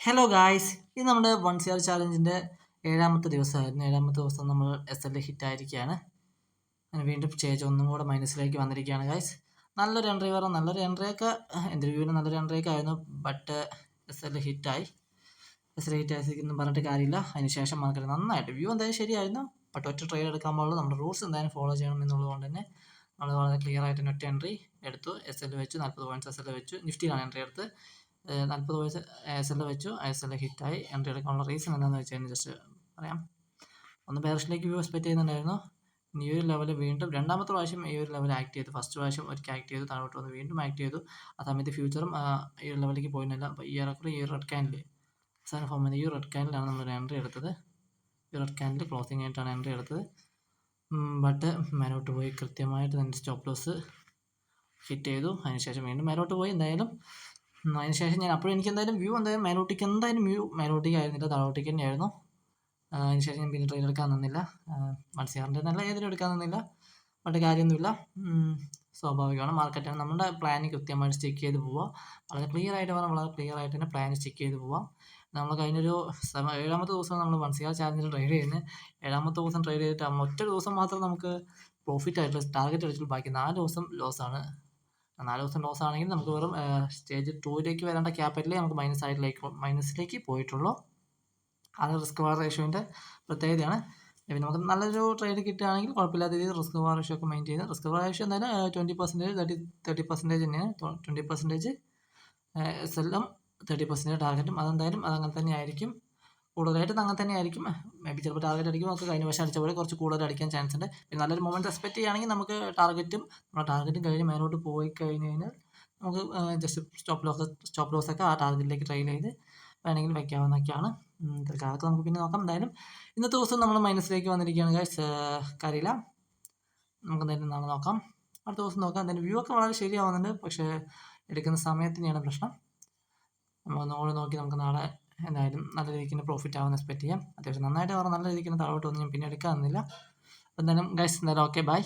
Hello guys, ഇത് നമ്മുടെ 1CR ചാലഞ്ചിൻ്റെ ഏഴാമത്തെ ദിവസമായിരുന്നു. ഏഴാമത്തെ ദിവസം നമ്മൾ SL ഹിറ്റായിരിക്കുകയാണ്. അങ്ങനെ വീണ്ടും സ്റ്റേജ് ഒന്നും കൂടെ മൈനസിലേക്ക് വന്നിരിക്കുകയാണ് ഗായ്സ്. നല്ലൊരു എൻട്രി വരാം, നല്ലൊരു എൻട്രിയൊക്കെ എൻ്റെ വ്യൂവിന് നല്ലൊരു എൻട്രിയൊക്കെ ആയിരുന്നു. ബട്ട് SL ഹിറ്റായി. SL ഹിറ്റായിരിക്കും പറഞ്ഞിട്ട് കാര്യമില്ല. അതിന് ശേഷം മാർക്കറ്റ് നന്നായിട്ട് വ്യൂ എന്തായാലും ശരിയായിരുന്നു. ബട്ട് ഒറ്റ ട്രേഡ് എടുക്കാൻ പാടുള്ളൂ. നമ്മുടെ റൂൾസ് എന്തായാലും ഫോളോ ചെയ്യണം എന്നുള്ളതുകൊണ്ട് തന്നെ നമ്മൾ വളരെ ക്ലിയർ ആയിട്ട് ഒറ്റ എൻട്രി എടുത്തു. SL വെച്ചു, 40 പോയിൻറ്റ്സ് SL വെച്ചു. നിഫ്റ്റിയിലാണ് എൻട്രി എടുത്ത് 40 പോയിൻറ്റ്സ് SL വെച്ചു. SL ഹിറ്റായി. എൻട്രി എടുക്കാനുള്ള റീസൺ എന്താണെന്ന് വെച്ചാൽ ജസ്റ്റ് പറയാം. ഒന്ന് ബെയറിഷിലേക്ക് വ്യൂ എക്സ്പെക്ട് ചെയ്യുന്നുണ്ടായിരുന്നു. ഈ ഒരു ലെവൽ വീണ്ടും രണ്ടാമത്തെ പ്രാവശ്യം ഈ ഒരു ലെവൽ ആക്ട് ചെയ്തു. ഫസ്റ്റ് പ്രാവശ്യം ഒരിക്കൽ ആക്ട് ചെയ്തു, താഴോട്ട് വന്ന് വീണ്ടും ആക്ട് ചെയ്തു. ആ സമയത്ത് ഫ്യൂച്ചറും ഈ ഒരു ലെവലിലേക്ക് പോയിരുന്നില്ല. അപ്പോൾ ഈ ഇറക്കുറി ഈ റെഡ് ക്യാൻഡിൽ അവസാന ഫോമിൽ ഈ റെഡ് ക്യാൻഡിലാണ് നമ്മളൊരു എൻട്രി എടുത്തത്. ഈ റെഡ് ക്യാൻഡിൽ ക്ലോസിംഗ് ആയിട്ടാണ് എൻട്രി എടുത്തത്. ബട്ട് മേലോട്ട് പോയി കൃത്യമായിട്ട് തന്നെ സ്റ്റോപ്പ് ലോസ് ഹിറ്റ് ചെയ്തു. അതിനുശേഷം വീണ്ടും മേലോട്ട് പോയി. എന്തായാലും അതിനുശേഷം ഞാൻ അപ്പോഴും എനിക്ക് എന്തായാലും വ്യൂ എന്തായാലും വ്യൂ മേലോട്ടേക്ക് ആയിരുന്നില്ല, താഴോട്ടേക്ക് തന്നെയായിരുന്നു. അതിനുശേഷം ഞാൻ പിന്നെ ട്രെയിൻ എടുക്കാൻ നിന്നില്ല. 1CRൻ്റെ നല്ല ഏതിലും എടുക്കാൻ നിന്നില്ല. ബട്ട് കാര്യമൊന്നുമില്ല, സ്വാഭാവികമാണ്. മാർക്കറ്റാണ്. നമ്മുടെ പ്ലാൻ കൃത്യമായിട്ട് ചെക്ക് ചെയ്ത് പോവുക. വളരെ ക്ലിയർ ആയിട്ട് പറഞ്ഞാൽ വളരെ ക്ലിയർ ആയിട്ട് തന്നെ പ്ലാൻ ചെക്ക് ചെയ്ത് പോവാം. നമ്മൾ കഴിഞ്ഞൊരു ഏഴാമത്തെ ദിവസം നമ്മൾ 1CR ചാലഞ്ചിൽ ട്രേഡ് ചെയ്യുന്നത്. ഏഴാമത്തെ ദിവസം ട്രേഡ് ചെയ്തിട്ട് ഒറ്റ ദിവസം മാത്രം നമുക്ക് പ്രോഫിറ്റ് ആയിട്ടുള്ള ടാർഗറ്റ് അടിച്ചിട്ട് ബാക്കി 4 ദിവസം ലോസാണ്. 4 ദിവസം ലോസ് ആണെങ്കിൽ നമുക്ക് വെറും സ്റ്റേജ് 2ലേക്ക് വരേണ്ട ക്യാപിറ്റലേ നമുക്ക് മൈനസിലേക്ക് പോയിട്ടുള്ളൂ. അത് റിസ്ക് വാർ റേഷ്യോൻ്റെ പ്രത്യേകതയാണ്. പിന്നെ നമുക്ക് നല്ലൊരു ട്രേഡ് കിട്ടുകയാണെങ്കിൽ കുഴപ്പമില്ലാത്ത രീതിയിൽ റിസ്ക് വാർ റേഷ്യോ ഒക്കെ മെയിൻറ്റെയിൻ ചെയ്യുന്നത്. റിസ്ക് വാർ റേഷ്യോ എന്തായാലും 20%, 30% തന്നെയാണ്. 20% SLം 30% ടാർഗറ്റും. അതെന്തായാലും അതങ്ങനെ തന്നെ ആയിരിക്കും. കൂടുതലായിട്ടും അങ്ങനെ തന്നെ ആയിരിക്കും. മേ ബി ചിലപ്പോൾ ടാർഗറ്റ് അടിക്കും, നമുക്ക് കഴിഞ്ഞ വർഷം അടിച്ച പോലെ കുറച്ച് കൂടുതൽ അടിക്കാൻ ചാൻസ് ഉണ്ട്. പിന്നെ നല്ലൊരു മൊമെൻറ്റ് എക്സ്പെക്ട് ചെയ്യുകയാണെങ്കിൽ നമുക്ക് നമ്മുടെ ടാർഗറ്റും കഴിഞ്ഞ് മേലോട്ട് പോയി കഴിഞ്ഞ് കഴിഞ്ഞാൽ നമുക്ക് ജസ്റ്റ് സ്റ്റോപ്പ് ലോസൊക്കെ ആ ടാർഗറ്റിലേക്ക് ട്രെയിൽ ചെയ്ത് വേണമെങ്കിൽ വയ്ക്കാവുന്നതൊക്കെയാണ്. തൽക്കാലത്ത് നമുക്ക് പിന്നെ നോക്കാം. എന്തായാലും ഇന്നത്തെ ദിവസം നമ്മൾ മൈനസിലേക്ക് വന്നിരിക്കുകയാണ് ഗൈസ്. കാര്യമില്ല, നമുക്ക് എന്തായാലും നാളെ നോക്കാം, അടുത്ത ദിവസം നോക്കാം. എന്തായാലും വ്യൂ ഒക്കെ വളരെ ശരിയാവുന്നുണ്ട്. പക്ഷേ എടുക്കുന്ന സമയത്തിനെയാണ് പ്രശ്നം. നമുക്ക് ഒന്നുകൂടെ നോക്കി നമുക്ക് നാളെ എന്തായാലും നല്ല രീതിക്ക് തന്നെ പ്രോഫിറ്റ് ആവുമെന്ന് എക്സ്പെക്ട് ചെയ്യാം. അത്യാവശ്യം നന്നായിട്ട് നല്ല രീതിക്ക് തന്നെ താഴോട്ട് വന്ന് ഞാൻ പിന്നെ എടുക്കാമെന്നില്ല. എന്തായാലും ഗൈസ്, എന്തായാലും ഓക്കെ, ബൈ.